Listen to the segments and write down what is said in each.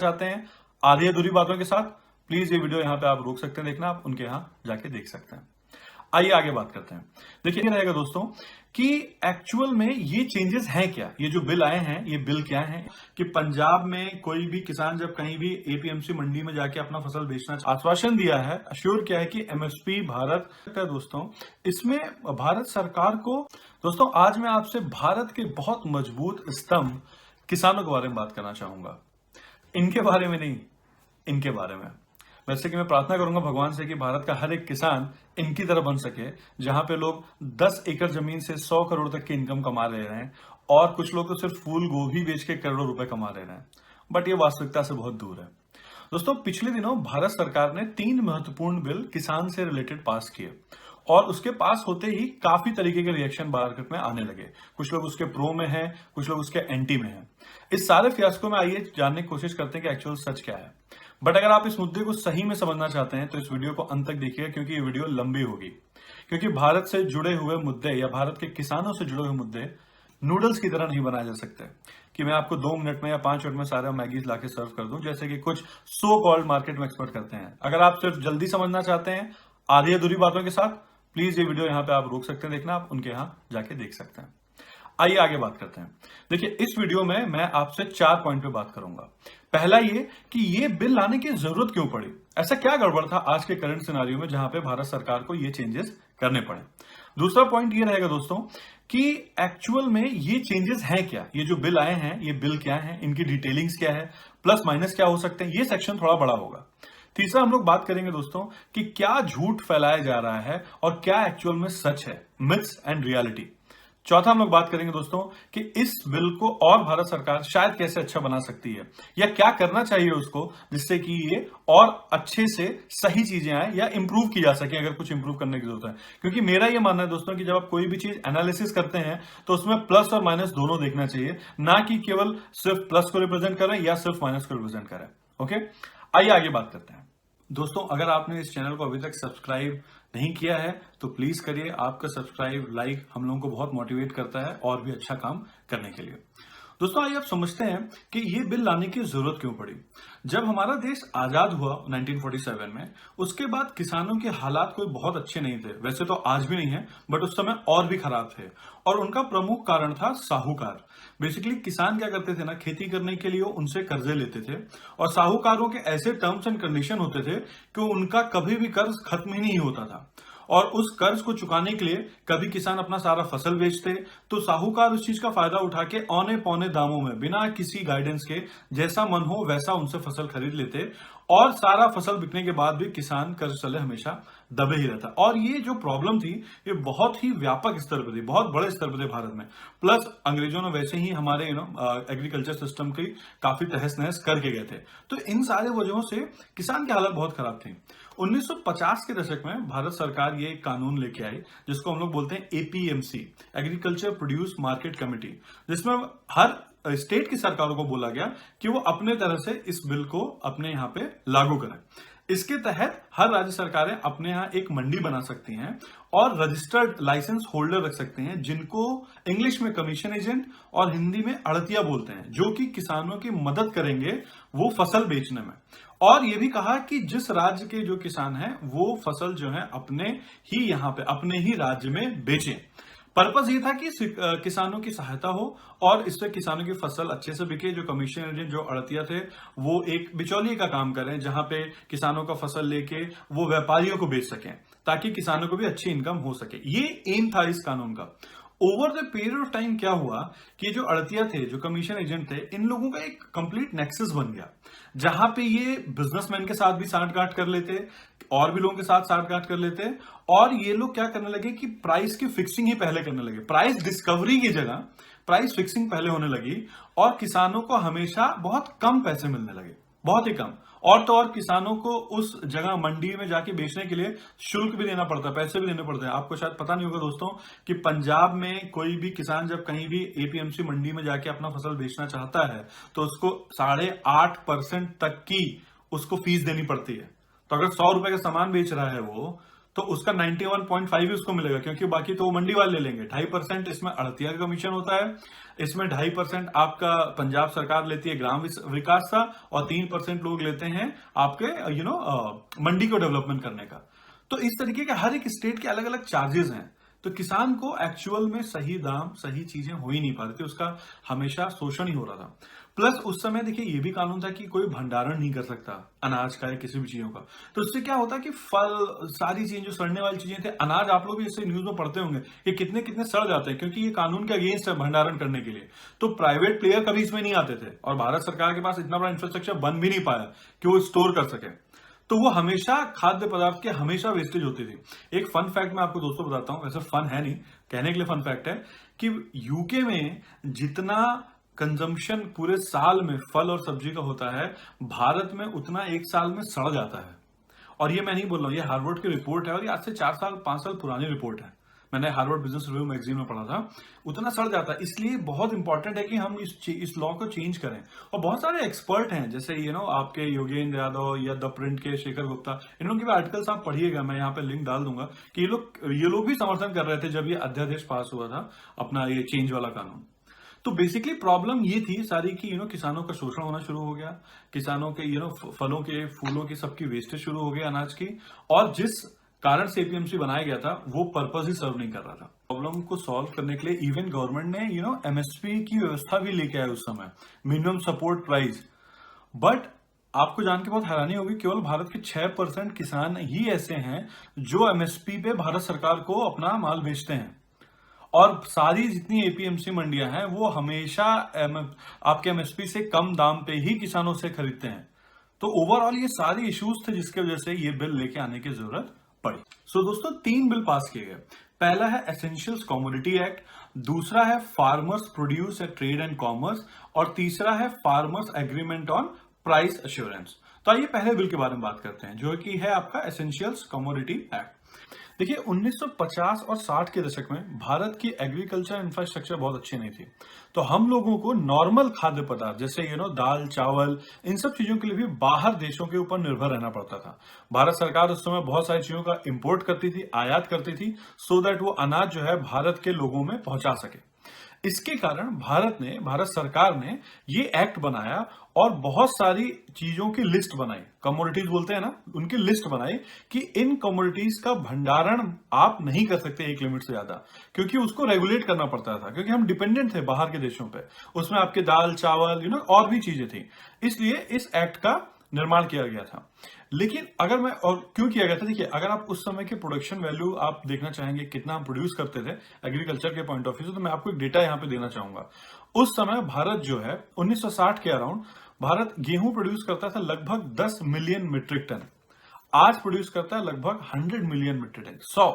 चाहते हैं आधी अधूरी बातों के साथ, प्लीज ये वीडियो यहाँ पे आप रोक सकते हैं देखना, आप उनके यहाँ जाके देख सकते हैं। आइए आगे बात करते हैं। देखिए ये रहेगा दोस्तों कि एक्चुअल में ये चेंजेस हैं क्या, ये जो बिल आए हैं ये बिल क्या हैं कि पंजाब में कोई भी किसान जब कहीं भी एपीएमसी मंडी में जाके अपना फसल बेचना आश्वासन दिया है, अश्योर किया है कि एमएसपी भारत है दोस्तों, इसमें भारत सरकार को दोस्तों आज मैं आपसे भारत के बहुत मजबूत स्तंभ किसानों के बारे में बात करना चाहूंगा। इनके बारे में नहीं, इनके बारे में। वैसे कि मैं प्रार्थना करूंगा भगवान से कि भारत का हर एक किसान इनकी तरह बन सके, जहां पे लोग 10 एकड़ जमीन से 100 करोड़ तक की इनकम कमा रहे हैं और कुछ लोग तो सिर्फ फूल गोभी बेच के करोड़ों रुपए कमा रहे हैं। बट ये वास्तविकता से बहुत दूर है दोस्तों। पिछले दिनों भारत सरकार ने 3 महत्वपूर्ण बिल किसान से रिलेटेड पास किए और उसके पास होते ही काफी तरीके के रिएक्शन मार्केट में आने लगे। कुछ लोग उसके प्रो में हैं, कुछ लोग उसके एंटी में हैं। इस सारे फियास्को में आइए जानने की कोशिश करते हैं कि एक्चुअल सच क्या है। बट अगर आप इस मुद्दे को सही में समझना चाहते हैं तो इस वीडियो को अंत तक देखिएगा, क्योंकि ये वीडियो लंबी होगी। क्योंकि भारत से जुड़े हुए मुद्दे या भारत के किसानों से जुड़े हुए मुद्दे नूडल्स की तरह नहीं बनाए जा सकते कि मैं आपको 2 मिनट में या 5 मिनट में सारे मैगीज लाके सर्व कर दूं, जैसे कि कुछ सो कॉल्ड मार्केट में एक्सपर्ट करते हैं। अगर आप सिर्फ जल्दी समझना चाहते हैं आधी अधूरी बातों के साथ, प्लीज ये वीडियो यहाँ पे आप रोक सकते हैं देखना, आप उनके यहाँ जाके देख सकते हैं। आइए आगे बात करते हैं। देखिए इस वीडियो में मैं आपसे 4 पॉइंट पे बात करूंगा। पहला ये कि ये बिल लाने की जरूरत क्यों पड़ी, ऐसा क्या गड़बड़ था आज के करंट सिनेरियो में जहां पे भारत सरकार को ये चेंजेस करने पड़े। दूसरा पॉइंट ये रहेगा दोस्तों कि एक्चुअल में ये चेंजेस हैं क्या, ये जो बिल आए हैं ये बिल क्या है, इनकी डिटेलिंग्स क्या है, प्लस माइनस क्या हो सकते हैं, ये सेक्शन थोड़ा बड़ा होगा। तीसरा हम लोग बात करेंगे दोस्तों कि क्या झूठ फैलाया जा रहा है और क्या एक्चुअल में सच है, मिथ्स एंड रियलिटी। चौथा हम लोग बात करेंगे दोस्तों कि इस बिल को और भारत सरकार शायद कैसे अच्छा बना सकती है या क्या करना चाहिए उसको जिससे कि ये और अच्छे से सही चीजें आए या इंप्रूव की जा सके, अगर कुछ इंप्रूव करने की जरूरत है। क्योंकि मेरा ये मानना है दोस्तों कि जब आप कोई भी चीज एनालिसिस करते हैं तो उसमें प्लस और माइनस दोनों देखना चाहिए, ना कि केवल सिर्फ प्लस को रिप्रेजेंट करें या सिर्फ माइनस को रिप्रेजेंट करें। ओके, आइए आगे बात करते हैं दोस्तों। अगर आपने इस चैनल को अभी तक सब्सक्राइब नहीं किया है तो प्लीज करिए। आपका सब्सक्राइब, लाइक हम लोगों को बहुत मोटिवेट करता है और भी अच्छा काम करने के लिए। दोस्तों आइए आप समझते हैं कि ये बिल लाने की जरूरत क्यों पड़ी। जब हमारा देश आजाद हुआ 1947 में, उसके बाद किसानों के हालात कोई बहुत अच्छे नहीं थे। वैसे तो आज भी नहीं है, बट उस समय और भी खराब थे और उनका प्रमुख कारण था साहूकार। बेसिकली किसान क्या करते थे ना, खेती करने के लिए उनसे कर्जे लेते थे और साहूकारों के ऐसे टर्म्स एंड कंडीशन होते थे कि उनका कभी भी कर्ज खत्म ही नहीं होता था और उस कर्ज को चुकाने के लिए कभी किसान अपना सारा फसल बेचते तो साहूकार उस चीज का फायदा उठा के औने पौने दामों में बिना किसी गाइडेंस के जैसा मन हो वैसा उनसे फसल खरीद लेते और सारा फसल बिकने के बाद भी किसान कर्ज चले हमेशा दबे ही रहता। और ये जो प्रॉब्लम थी ये बहुत ही व्यापक स्तर पर थी, बहुत बड़े स्तर पर थे भारत में। प्लस अंग्रेजों ने वैसे ही हमारे एग्रीकल्चर सिस्टम की काफी तहस नहस करके गए थे। तो इन सारे वजहों से किसान की हालत बहुत खराब थी। 1950 के दशक में भारत सरकार ये एक कानून लेके आई जिसको हम लोग बोलते हैं APMC, agriculture produce market committee, जिसमें हर स्टेट की सरकारों को बोला गया कि वो अपने तरह से इस बिल को अपने यहाँ पे लागू करें। इसके तहत हर राज्य सरकारें अपने यहाँ एक मंडी बना सकती हैं और रजिस्टर्ड लाइसेंस होल्डर रख सकते हैं, जिनको इंग्लिश में कमीशन एजेंट और हिंदी में अड़तिया बोलते हैं, जो कि किसानों की मदद करेंगे वो फसल बेचने में। और ये भी कहा कि जिस राज्य के जो किसान हैं वो फसल जो है अपने ही यहाँ पे अपने ही राज्य में बेचें। पर्पस ये था कि किसानों की सहायता हो और इससे किसानों की फसल अच्छे से बिके। जो कमीशन एजेंट, जो अड़तिया थे, वो एक बिचौलिए का काम करें जहां पे किसानों का फसल लेके वो व्यापारियों को बेच सकें ताकि किसानों को भी अच्छी इनकम हो सके। ये एम था इस कानून का। Over the period of time क्या हुआ कि जो अड़तिया थे, जो कमीशन एजेंट थे, इन लोगों का एक कंप्लीट नेक्सस बन गया जहां पे ये बिजनेसमैन के साथ भी साठगांठ कर लेते और भी लोगों के साथ साठगांठ कर लेते और ये लोग क्या करने लगे कि प्राइस की फिक्सिंग ही पहले करने लगे। प्राइस डिस्कवरी की जगह प्राइस फिक्सिंग पहले होने लगी और किसानों को हमेशा बहुत कम पैसे मिलने लगे, बहुत ही कम। और तो और किसानों को उस जगह मंडी में जाके बेचने के लिए शुल्क भी देना पड़ता है, पैसे भी देने पड़ते हैं। आपको शायद पता नहीं होगा दोस्तों कि पंजाब में कोई भी किसान जब कहीं भी एपीएमसी मंडी में जाके अपना फसल बेचना चाहता है तो उसको 8.5% तक की उसको फीस देनी पड़ती है। तो अगर 100 रुपए का सामान बेच रहा है वो, तो उसका 91.5 ही उसको मिलेगा, क्योंकि बाकी तो वो मंडी वाले ले लेंगे। 2.5% इसमें अड़तिया का कमीशन होता है, इसमें 2.5% आपका पंजाब सरकार लेती है ग्राम विकास का, और 3% लोग लेते हैं आपके मंडी को डेवलपमेंट करने का। तो इस तरीके के हर एक स्टेट के अलग अलग चार्जेस हैं। तो किसान को एक्चुअल में सही दाम, सही चीजें हो ही नहीं पा रही थी, उसका हमेशा शोषण ही हो रहा था। प्लस उस समय देखिए ये भी कानून था कि कोई भंडारण नहीं कर सकता अनाज का या किसी भी चीजों का। तो इससे क्या होता कि फल, सारी चीजें जो सड़ने वाली चीजें थे, अनाज आप लोग भी इसे न्यूज में पढ़ते होंगे कि कितने कितने सड़ जाते हैं, क्योंकि ये कानून के अगेंस्ट है भंडारण करने के लिए। तो प्राइवेट प्लेयर कभी इसमें नहीं आते थे, और भारत सरकार के पास इतना बड़ा इंफ्रास्ट्रक्चर बन भी नहीं पाया कि वो स्टोर कर सके। तो वो हमेशा खाद्य पदार्थ के हमेशा वेस्टेज होती थी। एक फन फैक्ट मैं आपको दोस्तों बताता हूं, वैसे फन है नहीं, कहने के लिए फन फैक्ट है कि यूके में जितना कंजम्पशन पूरे साल में फल और सब्जी का होता है, भारत में उतना एक साल में सड़ जाता है। और ये मैं नहीं बोल रहा हूं, ये हार्वर्ड की रिपोर्ट है, और ये आज से 4 साल पुरानी रिपोर्ट है। मैंने हार्वर्ड बिजनेस रिव्यू मैगजीन में पढ़ा था। उतना सड़ जाता है, इसलिए बहुत इंपॉर्टेंट है कि हम इस लॉ को चेंज करें। और बहुत सारे एक्सपर्ट हैं, जैसे आपके योगेंद्र यादव या द प्रिंट के शेखर गुप्ता, इन लोगों के भी आर्टिकल्स आप पढ़िएगा, मैं यहाँ पे लिंक डाल दूंगा, कि ये लोग भी समर्थन कर रहे थे जब ये अध्यादेश पास हुआ था, अपना ये चेंज वाला कानून। तो बेसिकली प्रॉब्लम ये थी सारी कि किसानों का शोषण होना शुरू हो गया, किसानों के फलों के, फूलों की, सबकी वेस्टेज शुरू हो गई अनाज की, और जिस कारण से एपीएमसी बनाया गया था वो पर्पस ही सर्व नहीं कर रहा था। प्रॉब्लम को सॉल्व करने के लिए इवन गवर्नमेंट ने एमएसपी की व्यवस्था भी लेके आया उस समय, मिनिमम सपोर्ट प्राइस। बट आपको जान के बहुत हैरानी होगी, केवल भारत के 6% किसान ही ऐसे हैं जो एमएसपी पे भारत सरकार को अपना माल बेचते हैं, और सारी जितनी एपीएमसी मंडियां हैं वो हमेशा आपके एमएसपी से कम दाम पे ही किसानों से खरीदते हैं। तो ओवरऑल ये सारी इश्यूज थे जिसके वजह से ये बिल लेके आने की जरूरत पड़ी। सो दोस्तों 3 बिल पास किए गए। पहला है एसेंशियल्स कमोडिटी एक्ट, दूसरा है farmers produce trade and commerce, और तीसरा है farmers agreement on price assurance. तो आइए पहले बिल के बारे में बात करते हैं, जो कि है आपका एसेंशियल्स कमोडिटी एक्ट। देखिए 1950 और 60 के दशक में भारत की एग्रीकल्चर इंफ्रास्ट्रक्चर बहुत अच्छी नहीं थी, तो हम लोगों को नॉर्मल खाद्य पदार्थ जैसे दाल, चावल, इन सब चीजों के लिए भी बाहर देशों के ऊपर निर्भर रहना पड़ता था। भारत सरकार उस समय बहुत सारी चीजों का इंपोर्ट करती थी, आयात करती थी, सो दैट वो अनाज जो है भारत के लोगों में पहुंचा सके। इसके कारण भारत सरकार ने ये एक्ट बनाया और बहुत सारी चीजों की लिस्ट बनाई, कमोडिटीज बोलते हैं ना, उनकी लिस्ट बनाई कि इन कमोडिटीज का भंडारण आप नहीं कर सकते एक लिमिट से ज्यादा, क्योंकि उसको रेगुलेट करना पड़ता था, क्योंकि हम डिपेंडेंट थे बाहर के देशों पे। उसमें आपके दाल, चावल, और भी चीजें थी, इसलिए इस एक्ट का निर्माण किया गया था। लेकिन अगर मैं, और क्यों किया गया था, देखिए अगर आप उस समय के प्रोडक्शन वैल्यू आप देखना चाहेंगे कितना हम प्रोड्यूस करते थे एग्रीकल्चर के पॉइंट ऑफ व्यू से, तो मैं आपको एक डेटा यहां पे देना चाहूंगा। उस समय भारत जो है 1960 के अराउंड भारत गेहूं प्रोड्यूस करता था लगभग 10 मिलियन मीट्रिक टन, आज प्रोड्यूस करता है लगभग 100 मिलियन मीट्रिक टन, 100।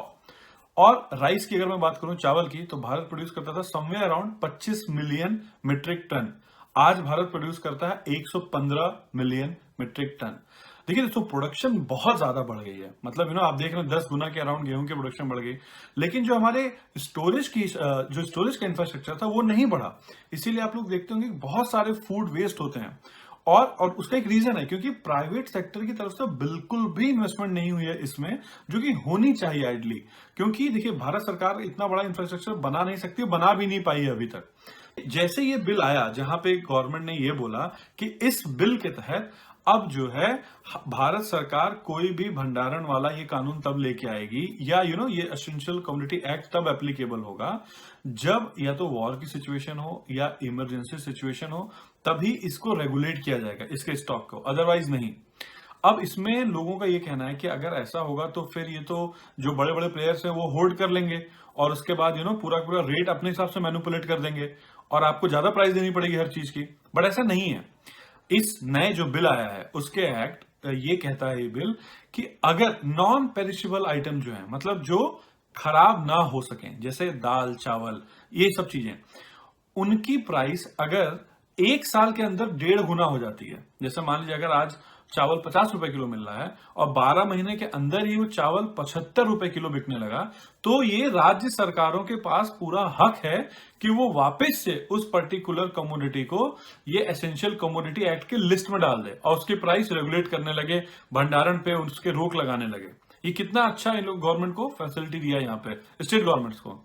और राइस की अगर मैं बात करूं, चावल की, तो भारत प्रोड्यूस करता था somewhere around 25 million metric ton, आज भारत प्रोड्यूस करता है 115 मिलियन मीट्रिक टन। देखिए दोस्तों प्रोडक्शन बहुत ज्यादा बढ़ गई है, मतलब आप देख रहे हैं 10 गुना के अराउंड गेहूं की प्रोडक्शन बढ़ गई, लेकिन जो हमारे स्टोरेज का इंफ्रास्ट्रक्चर था वो नहीं बढ़ा। इसीलिए आप लोग देखते होंगे बहुत सारे फूड वेस्ट होते हैं, और उसका एक रीजन है क्योंकि प्राइवेट सेक्टर की तरफ से बिल्कुल भी इन्वेस्टमेंट नहीं हुई है इसमें, जो कि होनी चाहिए आइडली। क्योंकि देखिए भारत सरकार इतना बड़ा इंफ्रास्ट्रक्चर बना नहीं सकती, बना भी नहीं पाई है अभी तक। जैसे ये बिल आया जहां पे गवर्नमेंट ने ये बोला कि इस बिल के तहत अब जो है भारत सरकार कोई भी भंडारण वाला ये कानून तब लेके आएगी, या ये एसेंशियल कमोडिटी एक्ट तब एप्लीकेबल होगा जब या तो वॉर की सिचुएशन हो या इमरजेंसी सिचुएशन हो, तभी इसको रेगुलेट किया जाएगा इसके स्टॉक को, अदरवाइज नहीं। अब इसमें लोगों का ये कहना है कि अगर ऐसा होगा तो फिर ये तो जो बड़े बड़े प्लेयर्स हैं वो होल्ड कर लेंगे, और उसके बाद पूरा रेट अपने हिसाब से मैनिपुलेट कर देंगे, और आपको ज्यादा प्राइस देनी पड़ेगी हर चीज की। बट ऐसा नहीं है। इस नए जो बिल आया है उसके एक्ट ये कहता है ये बिल कि अगर नॉन पेरिशेबल आइटम जो है, मतलब जो खराब ना हो सके, जैसे दाल, चावल, ये सब चीजें, उनकी प्राइस अगर 1 साल के अंदर 1.5 गुना हो जाती है, जैसे मान लीजिए अगर आज चावल 50 रुपए किलो मिल रहा है और 12 महीने के अंदर ही वो चावल 75 रुपए किलो बिकने लगा, तो ये राज्य सरकारों के पास पूरा हक है कि वो वापस से उस पर्टिकुलर कमोडिटी को ये एसेंशियल कमोडिटी एक्ट के लिस्ट में डाल दे और उसकी प्राइस रेगुलेट करने लगे, भंडारण पे उसके रोक लगाने लगे। ये कितना अच्छा इन लोग गवर्नमेंट को फैसिलिटी दिया है यहाँ पे, स्टेट गवर्नमेंट्स को।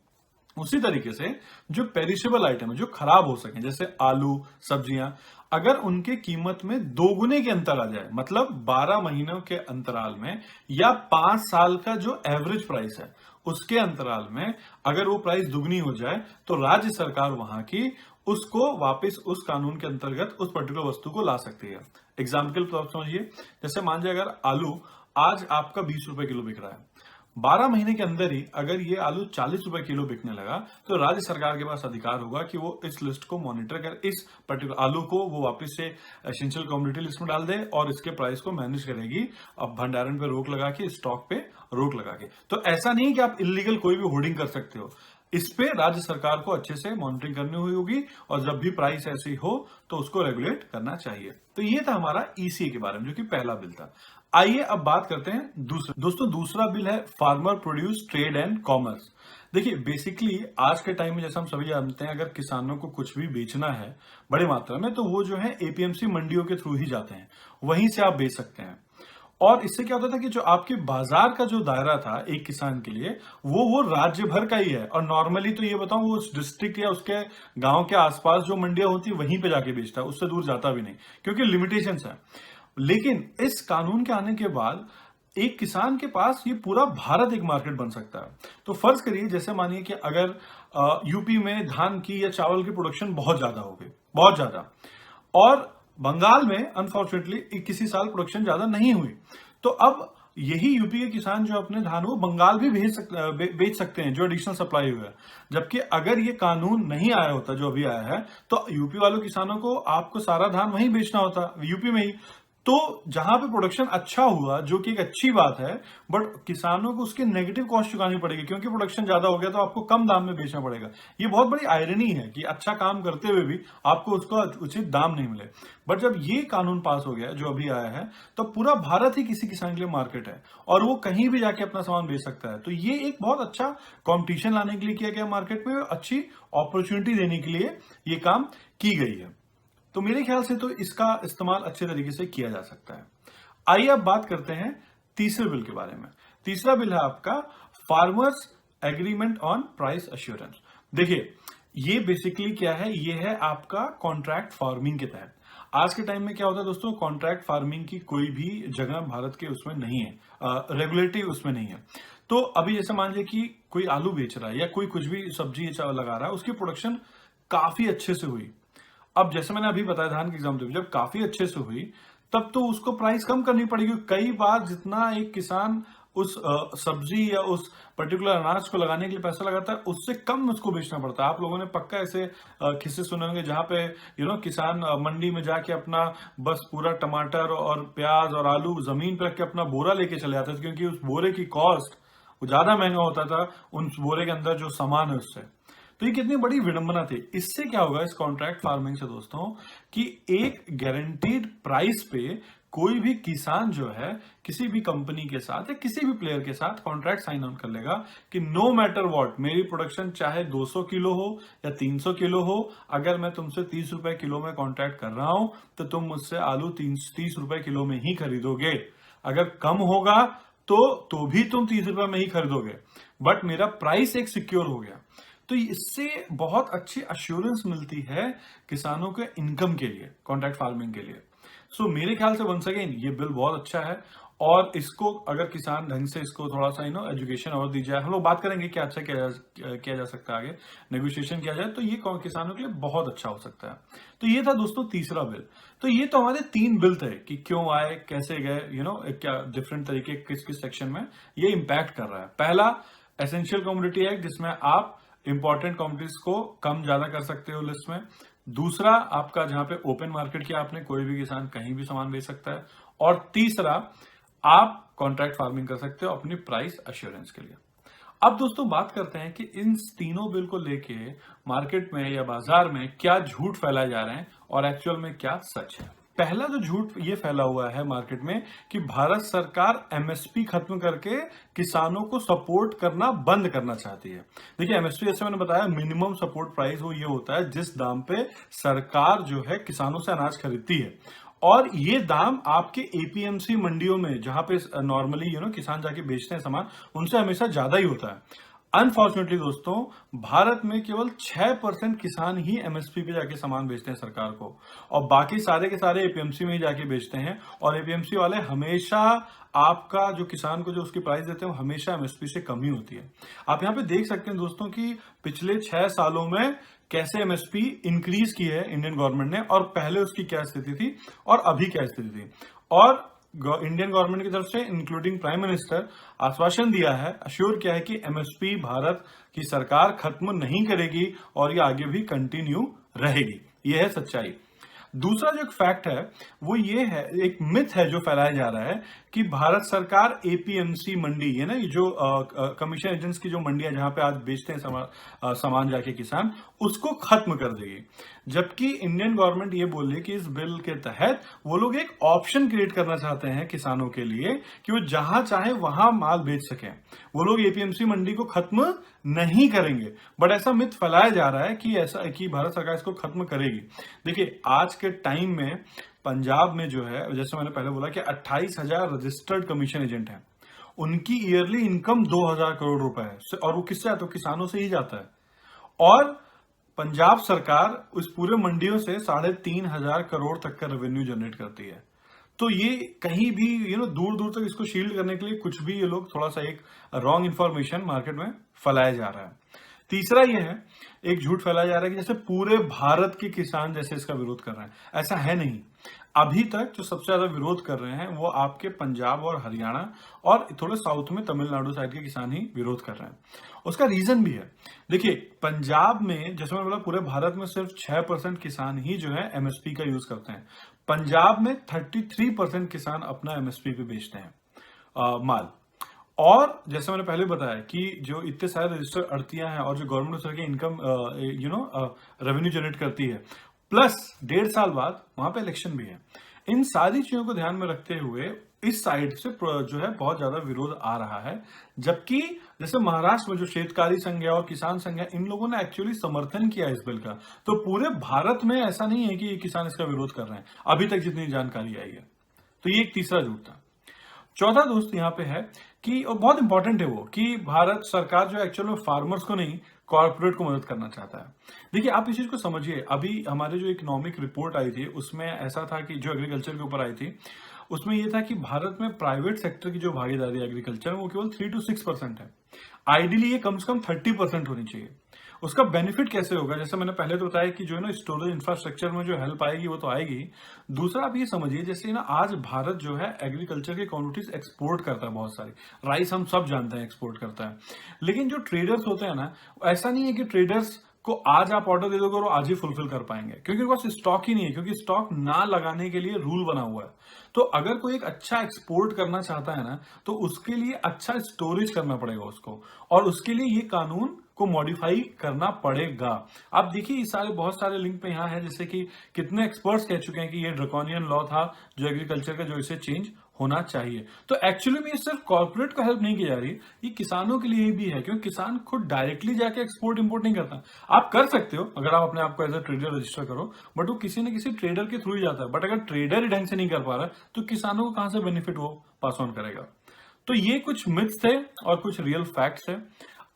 उसी तरीके से जो पेरिशेबल आइटम है, जो खराब हो सके, जैसे आलू, सब्जियां, अगर उनके कीमत में दोगुने के अंतर आ जाए, मतलब 12 महीनों के अंतराल में या 5 साल का जो एवरेज प्राइस है उसके अंतराल में अगर वो प्राइस दुगनी हो जाए, तो राज्य सरकार वहां की उसको वापस उस कानून के अंतर्गत उस पर्टिकुलर वस्तु को ला सकती है। एग्जाम्पल तो आप समझिए, जैसे मान लीजिए अगर आलू आज आपका 20 रुपए किलो बिक रहा है, 12 महीने के अंदर ही अगर ये आलू 40 रुपए किलो बिकने लगा, तो राज्य सरकार के पास अधिकार होगा कि वो इस लिस्ट को मॉनिटर कर, इस पर्टिकुलर आलू को वो वापस से एसेंशियल कमोडिटी लिस्ट में डाल दे और इसके प्राइस को मैनेज करेगी, अब भंडारण पे रोक लगा के, स्टॉक पे रोक लगा के। तो ऐसा नहीं कि आप इलीगल कोई भी होर्डिंग कर सकते हो, इस पे राज्य सरकार को अच्छे से मॉनिटरिंग करनी हुई होगी, और जब भी प्राइस ऐसी हो तो उसको रेगुलेट करना चाहिए। तो ये था हमारा ईसीए के बारे में, जो कि पहला बिल था। आइए अब बात करते हैं दूसरा। दोस्तों, दूसरा बिल है farmer produce trade and commerce. देखिए, बेसिकली आज के टाइम में जैसा हम सभी जानते हैं, अगर किसानों को कुछ भी बेचना है बड़ी मात्रा में, तो वो जो है एपीएमसी मंडियों के थ्रू ही जाते हैं, वहीं से आप बेच सकते हैं। और इससे क्या होता था कि जो आपके बाजार का जो दायरा था एक किसान के लिए, वो राज्य भर का ही है। और नॉर्मली तो ये बताऊं, वो उस डिस्ट्रिक्ट या उसके गांव के आसपास जो मंडियां होती है वहीं पे जाके बेचता है, उससे दूर जाता भी नहीं, क्योंकि लिमिटेशंस है। लेकिन इस कानून के आने के बाद एक किसान के पास ये पूरा भारत एक मार्केट बन सकता है। तो फर्ज करिए, जैसे मानिए कि अगर यूपी में धान की या चावल की प्रोडक्शन बहुत ज्यादा हो गई, बहुत ज्यादा, और बंगाल में अनफॉर्चुनेटली किसी साल प्रोडक्शन ज्यादा नहीं हुई, तो अब यही यूपी के किसान जो अपने धान वो बंगाल भी बेच सकते हैं, जो एडिशनल सप्लाई हुआ है। जबकि अगर ये कानून नहीं आया होता जो अभी आया है, तो यूपी वालों किसानों को आपको सारा धान वहीं बेचना होता, यूपी में ही। तो जहां पे प्रोडक्शन अच्छा हुआ, जो कि एक अच्छी बात है, बट किसानों को उसकी नेगेटिव कॉस्ट चुकानी पड़ेगी, क्योंकि प्रोडक्शन ज्यादा हो गया तो आपको कम दाम में बेचना पड़ेगा। ये बहुत बड़ी आयरनी है कि अच्छा काम करते हुए भी आपको उसका उचित दाम नहीं मिले। बट जब ये कानून पास हो गया जो अभी आया है, तो पूरा भारत ही किसी किसान के लिए मार्केट है, और वो कहीं भी जाके अपना सामान बेच सकता है। तो ये एक बहुत अच्छा कॉम्पिटिशन लाने के लिए किया गया मार्केट में, अच्छी अपॉर्चुनिटी देने के लिए ये काम की गई है। तो मेरे ख्याल से तो इसका इस्तेमाल अच्छे तरीके से किया जा सकता है। आइए अब बात करते हैं तीसरे बिल के बारे में। तीसरा बिल है आपका farmers agreement on price assurance. देखिए, ये बेसिकली क्या है, ये है आपका कॉन्ट्रैक्ट फार्मिंग के तहत। आज के टाइम में क्या होता है दोस्तों, कॉन्ट्रैक्ट फार्मिंग की कोई भी जगह भारत के उसमें नहीं है, रेगुलेटरी उसमें नहीं है। तो अभी जैसे मान लीजिए कि कोई आलू बेच रहा है या कोई कुछ भी सब्जी लगा रहा है, उसकी प्रोडक्शन काफी अच्छे से हुई। अब जैसे मैंने अभी बताया धान की एग्जाम्पल, जब काफी अच्छे से हुई तब तो उसको प्राइस कम करनी पड़ेगी। कई बार जितना एक किसान उस सब्जी या उस पर्टिकुलर अनाज को लगाने के लिए पैसा लगाता है, उससे कम उसको बेचना पड़ता है। आप लोगों ने पक्का ऐसे किस्से सुने होंगे जहां पे किसान मंडी में जाके अपना बस पूरा टमाटर और प्याज और आलू जमीन पर रख के अपना बोरा लेके चले जाते थे, क्योंकि उस बोरे की कॉस्ट ज्यादा महंगा होता था उन बोरे के अंदर जो सामान है उससे। तो ये कितनी बड़ी विडंबना थी। इससे क्या होगा इस कॉन्ट्रैक्ट फार्मिंग से दोस्तों, कि एक गारंटीड प्राइस पे कोई भी किसान जो है किसी भी कंपनी के साथ या किसी भी प्लेयर के साथ कॉन्ट्रैक्ट साइन ऑन कर लेगा कि नो मैटर व्हाट, मेरी प्रोडक्शन चाहे 200 किलो हो या 300 किलो हो, अगर मैं तुमसे 30 रुपए किलो में कॉन्ट्रैक्ट कर रहा हूं तो तुम मुझसे आलू 30 रुपए किलो में ही खरीदोगे। अगर कम होगा तो भी तुम 30 रुपए में ही खरीदोगे, बट मेरा प्राइस एक सिक्योर हो गया। तो इससे बहुत अच्छी अश्योरेंस मिलती है किसानों के इनकम के लिए, कॉन्ट्रैक्ट फार्मिंग के लिए। सो मेरे ख्याल से वंस अगेन ये बिल बहुत अच्छा है, और इसको अगर किसान ढंग से इसको थोड़ा सा एजुकेशन और दी जाए, हम लोग बात करेंगे क्या अच्छा किया जा सकता है, आगे नेगोशिएशन किया जाए तो ये किसानों के लिए बहुत अच्छा हो सकता है। तो ये था दोस्तों तीसरा बिल। तो ये तो हमारे 3 बिल थे कि क्यों आए, कैसे गए, क्या डिफरेंट तरीके किस किस सेक्शन में ये इंपैक्ट कर रहा है। पहला एसेंशियल कमोडिटी एक्ट, जिसमें आप इंपॉर्टेंट कमोडिटीज को कम ज्यादा कर सकते हो लिस्ट में। दूसरा आपका जहां पे ओपन मार्केट किया आपने, कोई भी किसान कहीं भी सामान बेच सकता है। और तीसरा आप कॉन्ट्रैक्ट फार्मिंग कर सकते हो अपनी प्राइस एश्योरेंस के लिए। अब दोस्तों बात करते हैं कि इन तीनों बिल को लेके मार्केट में या बाजार में क्या झूठ फैलाए जा रहे हैं और एक्चुअल में क्या सच है। पहला जो झूठ ये फैला हुआ है मार्केट में कि भारत सरकार एमएसपी खत्म करके किसानों को सपोर्ट करना बंद करना चाहती है। देखिए, एमएसपी जैसे मैंने बताया, मिनिमम सपोर्ट प्राइस वो ये होता है जिस दाम पे सरकार जो है किसानों से अनाज खरीदती है, और ये दाम आपके एपीएमसी मंडियों में जहां पे नॉर्मली किसान जाके बेचते हैं सामान, उनसे हमेशा ज्यादा ही होता है। अनफॉर्चुनेटली दोस्तों, भारत में केवल 6% किसान ही एमएसपी पे जाके सामान बेचते हैं सरकार को, और बाकी सारे के सारे एपीएमसी में ही जाके बेचते हैं। और एपीएमसी वाले हमेशा आपका जो किसान को जो उसकी प्राइस देते हैं वो हमेशा एमएसपी से कम ही होती है। आप यहाँ पे देख सकते हैं दोस्तों कि पिछले 6 सालों में कैसे एमएसपी इंक्रीज की है इंडियन गवर्नमेंट ने, और पहले उसकी क्या स्थिति थी और अभी क्या स्थिति थी। और इंडियन गवर्नमेंट की तरफ से इंक्लूडिंग प्राइम मिनिस्टर आश्वासन दिया है, अश्योर किया है कि एमएसपी भारत की सरकार खत्म नहीं करेगी और ये आगे भी कंटिन्यू रहेगी। ये है सच्चाई। दूसरा जो एक फैक्ट है वो ये है, एक मिथ है जो फैलाया जा रहा है कि भारत सरकार एपीएमसी मंडी, ये ना, ये जो कमीशन एजेंट्स की जो मंडियां जहां पे आज बेचते हैं सामान जाके किसान, उसको खत्म कर देगी। जबकि इंडियन गवर्नमेंट ये बोल रही है कि इस बिल के तहत वो लोग एक ऑप्शन क्रिएट करना चाहते हैं किसानों के लिए कि वो जहां चाहे वहां माल बेच सकें। वो लोग एपीएमसी मंडी को खत्म नहीं करेंगे, बट ऐसा मिथ फैलाया जा रहा है कि भारत सरकार इसको खत्म करेगी। देखिए, आज के टाइम में पंजाब में जो है, जैसे मैंने पहले बोला कि 28,000 रजिस्टर्ड कमीशन एजेंट हैं, उनकी ईयरली इनकम 2,000 करोड़ रुपए है, और वो किससे आता है? किसानों से ही जाता है। और पंजाब सरकार उस पूरे मंडियों से 3,500 करोड़ तक का रेवेन्यू जनरेट करती है। तो ये कहीं भी दूर दूर तक इसको शील्ड करने के लिए कुछ भी ये लोग थोड़ा सा एक रॉन्ग इंफॉर्मेशन मार्केट में फैलाया जा रहा है। तीसरा ये है, एक झूठ फैलाया जा रहा है कि जैसे पूरे भारत के किसान जैसे इसका विरोध कर रहे हैं। ऐसा है नहीं। अभी तक जो सबसे ज्यादा विरोध कर रहे हैं वो आपके पंजाब और हरियाणा और थोड़े साउथ में तमिलनाडु साइड के किसान ही विरोध कर रहे हैं। उसका रीजन भी है। देखिए, पंजाब में, जैसे मैंने बोला, पूरे भारत में सिर्फ 6% किसान ही जो है एमएसपी का यूज करते हैं। पंजाब में 33% किसान अपना एमएसपी पे बेचते हैं माल। और जैसे मैंने पहले बताया कि जो इतने सारे रजिस्टर्ड अड़तियां हैं और जो गवर्नमेंट उस तरह की इनकम रेवेन्यू जनरेट करती है, प्लस 1.5 साल बाद वहां पे इलेक्शन भी है। इन सारी चीजों को ध्यान में रखते हुए इस साइड से जो है बहुत ज्यादा विरोध आ रहा है। जबकि जैसे महाराष्ट्र में जो शेतकारी संघ है और किसान संघ है, इन लोगों ने एक्चुअली समर्थन किया इस बिल का। तो पूरे भारत में ऐसा नहीं है कि किसान इसका विरोध कर रहे हैं, अभी तक जितनी जानकारी आई है। तो ये एक तीसरा झूठ था। चौथा दोस्त यहाँ पे है कि, और बहुत इंपॉर्टेंट है वो, कि भारत सरकार जो एक्चुअल में फार्मर्स को नहीं, कॉर्पोरेट को मदद करना चाहता है। देखिए, आप इस चीज को समझिए। अभी हमारे जो इकोनॉमिक रिपोर्ट आई थी उसमें ऐसा था कि जो एग्रीकल्चर के ऊपर आई थी उसमें यह था कि भारत में प्राइवेट सेक्टर की जो भागीदारी है एग्रीकल्चर में वो केवल 3 to 6% है। आइडियली ये कम से कम 30% होनी चाहिए। उसका बेनिफिट कैसे होगा? जैसे मैंने पहले तो बताया कि जो है ना, स्टोरेज इंफ्रास्ट्रक्चर में जो हेल्प आएगी वो तो आएगी। दूसरा, आप ये समझिए, जैसे ना आज भारत जो है एग्रीकल्चर के कमोडिटीज एक्सपोर्ट करता है बहुत सारी। राइस हम सब जानते हैं एक्सपोर्ट करता है। लेकिन जो ट्रेडर्स होते हैं ना, ऐसा नहीं है कि ट्रेडर्स को आज आप ऑर्डर दे दोगे और आज ही फुलफिल कर पाएंगे, क्योंकि उनके पास स्टॉक ही नहीं है, क्योंकि स्टॉक ना लगाने के लिए रूल बना हुआ है। तो अगर कोई एक अच्छा एक्सपोर्ट करना चाहता है ना, तो उसके लिए अच्छा स्टोरेज करना पड़ेगा उसको, और उसके लिए ये कानून को मॉडिफाई करना पड़ेगा। आप देखिए, ये सारे बहुत सारे लिंक पे यहाँ है, जैसे कि कितने एक्सपर्ट्स कह चुके हैं कि ये ड्रैकोनियन लॉ था जो एग्रीकल्चर का, जो इसे चेंज होना चाहिए। तो एक्चुअली में ये सिर्फ कॉर्पोरेट को हेल्प नहीं की जा रही, ये किसानों के लिए भी है, क्योंकि किसान खुद डायरेक्टली जाके एक्सपोर्ट इंपोर्ट नहीं करता। आप कर सकते हो अगर आप अपने आप को एज ए ट्रेडर रजिस्टर करो, बट वो किसी न किसी ट्रेडर के थ्रू ही जाता है। बट अगर ट्रेडर ही ढंग से नहीं कर पा रहा तो किसानों को कहां से बेनिफिट वो पास ऑन करेगा? तो ये कुछ मिथ्स थे और कुछ रियल फैक्ट्स है।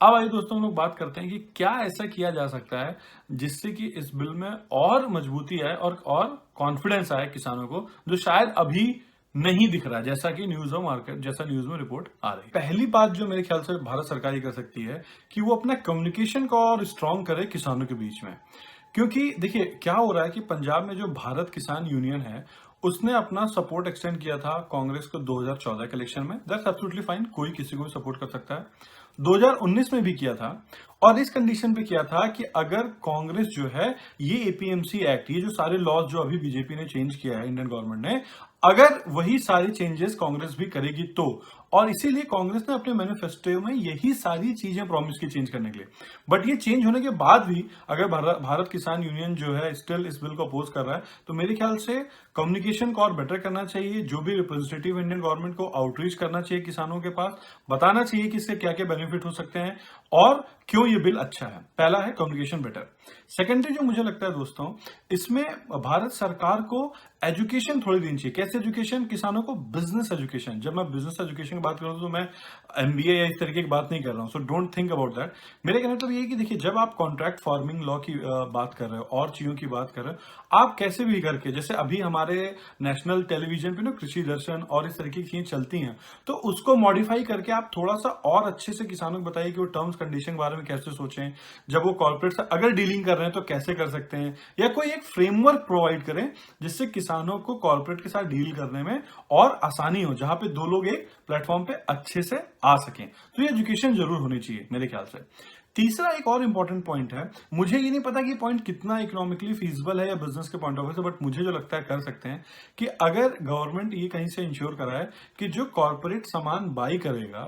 अब आइए दोस्तों, हम लोग बात करते हैं कि क्या ऐसा किया जा सकता है जिससे कि इस बिल में और मजबूती आए और कॉन्फिडेंस आए किसानों को, जो शायद अभी नहीं दिख रहा है, जैसा कि न्यूज और मार्केट, जैसा न्यूज में रिपोर्ट आ रही है। पहली बात जो मेरे ख्याल से भारत सरकार ही कर सकती है कि वो अपना कम्युनिकेशन को और स्ट्रांग करे किसानों के बीच में। क्योंकि देखिए, क्या हो रहा है कि पंजाब में जो भारत किसान यूनियन है उसने अपना सपोर्ट एक्सटेंड किया था कांग्रेस को 2014 के इलेक्शन में। दैट्स एब्सोल्युटली फाइन, कोई किसी को भी सपोर्ट कर सकता है। 2019 में भी किया था, और इस कंडीशन पे किया था कि अगर कांग्रेस जो है ये एपीएमसी एक्ट, ये जो सारे लॉज जो अभी बीजेपी ने चेंज किया है, इंडियन गवर्नमेंट ने, अगर वही सारी चेंजेस कांग्रेस भी करेगी तो। और इसीलिए कांग्रेस ने अपने मैनिफेस्टो में यही सारी चीजें प्रॉमिस की चेंज करने के लिए। बट ये चेंज होने के बाद भी अगर भारत किसान यूनियन जो है स्टिल इस बिल को अपोज कर रहा है, तो मेरे ख्याल से कम्युनिकेशन को और बेटर करना चाहिए। जो भी रिप्रेजेंटेटिव इंडियन गवर्नमेंट को आउटरीच करना चाहिए किसानों के पास, बताना चाहिए कि इससे क्या क्या बेनिफिट हो सकते हैं, और क्यों ये बिल अच्छा है। पहला है कम्युनिकेशन बेटर। सेकेंडरी जो मुझे लगता है दोस्तों, इसमें भारत सरकार को एजुकेशन थोड़ी देनी चाहिए। कैसे एजुकेशन? किसानों को बिजनेस एजुकेशन। जब मैं बिजनेस एजुकेशन की बात कर रहा हूं तो मैं एमबीए या इस तरीके की बात नहीं कर रहा हूं, so don't think about that. मेरे कहने मतलब ये है कि देखिए, जब आप कॉन्ट्रैक्ट फार्मिंग लॉ की बात कर रहे हो और चीजों की बात कर रहे हो, आप कैसे भी करके, जैसे अभी हमारे नेशनल टेलीविजन पे ना कृषि दर्शन और इस तरीके की चीजें चलती हैं, तो उसको मॉडिफाई करके आप थोड़ा सा और अच्छे से किसानों को बताइए कि वो टर्म्स कंडीशन के बारे में कैसे सोचें, जब वो कॉर्पोरेट से अगर डीलिंग कर रहे हैं तो कैसे कर सकते हैं, या कोई एक फ्रेमवर्क प्रोवाइड करें जिससे किसानों को कॉर्पोरेट के साथ डील करने में और आसानी हो, जहां पे दो लोग एक प्लेटफॉर्म पे अच्छे से आ सकें। तो ये एजुकेशन जरूर होनी चाहिए मेरे ख्याल से। तीसरा एक और इंपॉर्टेंट पॉइंट है, मुझे ये नहीं पता कि पॉइंट कितना इकोनॉमिकली फीजिबल है या बिजनेस के पॉइंट ऑफ व्यू से, बट मुझे जो लगता है कर सकते हैं कि अगर गवर्नमेंट ये कहीं से इंश्योर कराए कि जो कॉर्पोरेट सामान बाई करेगा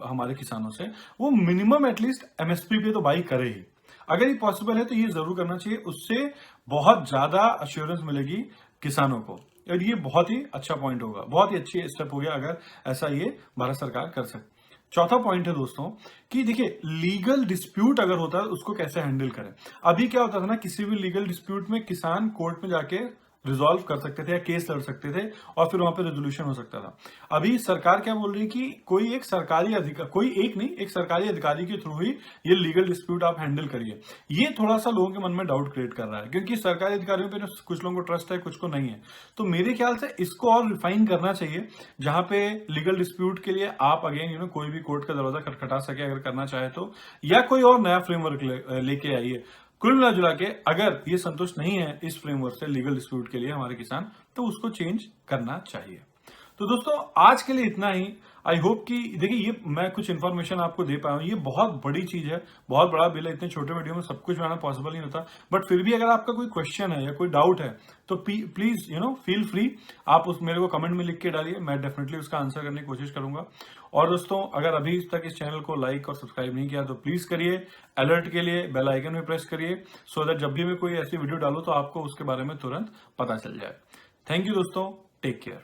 हमारे किसानों से, वो मिनिमम एटलीस्ट एमएसपी पे तो बाई करे ही। अगर ये पॉसिबल है तो ये जरूर करना चाहिए, उससे बहुत ज्यादा अश्योरेंस मिलेगी किसानों को, और ये बहुत ही अच्छा पॉइंट होगा, बहुत ही अच्छी स्टेप हो गया अगर ऐसा ये भारत सरकार कर सकती। चौथा पॉइंट है दोस्तों कि देखिए, लीगल डिस्प्यूट अगर होता है उसको कैसे हैंडल करें। अभी क्या होता था ना, किसी भी लीगल डिस्प्यूट में किसान कोर्ट में जाके रिजॉल्व कर सकते थे या केस लड़ सकते थे और फिर वहां पे रेजोल्यूशन हो सकता था। अभी सरकार क्या बोल रही है कि कोई एक सरकारी अधिकारी, कोई एक नहीं, एक सरकारी अधिकारी के थ्रू ही ये लीगल डिस्प्यूट आप हैंडल करिए। ये थोड़ा सा लोगों के मन में डाउट क्रिएट कर रहा है, क्योंकि सरकारी अधिकारियों पे कुछ लोगों को ट्रस्ट है, कुछ को नहीं है। तो मेरे ख्याल से इसको और रिफाइन करना चाहिए, जहां पे लीगल डिस्प्यूट के लिए आप अगेन कोई भी कोर्ट का दरवाजा खटखटा सके अगर करना चाहे तो, या कोई और नया फ्रेमवर्क लेके आइए। कुल मिला जुला के अगर ये संतुष्ट नहीं है इस फ्रेमवर्क से लीगल डिस्प्यूट के लिए हमारे किसान, तो उसको चेंज करना चाहिए। तो दोस्तों आज के लिए इतना ही। आई होप कि देखिए, ये मैं कुछ इन्फॉर्मेशन आपको दे पाया हूं, ये बहुत बड़ी चीज है, बहुत बड़ा बिल है, इतने छोटे वीडियो में सब कुछ बनाना पॉसिबल नहीं होता। बट फिर भी अगर आपका कोई क्वेश्चन है या कोई डाउट है तो प्लीज फील फ्री, आप उस मेरे को कमेंट में लिख के डालिए, मैं डेफिनेटली उसका आंसर करने की कोशिश करूंगा। और दोस्तों अगर अभी तक इस चैनल को लाइक और सब्सक्राइब नहीं किया तो प्लीज करिए, अलर्ट के लिए बेल आइकन में प्रेस करिए, सो दैट जब भी मैं कोई ऐसी वीडियो डालूं तो आपको उसके बारे में तुरंत पता चल जाए। थैंक यू दोस्तों, टेक केयर।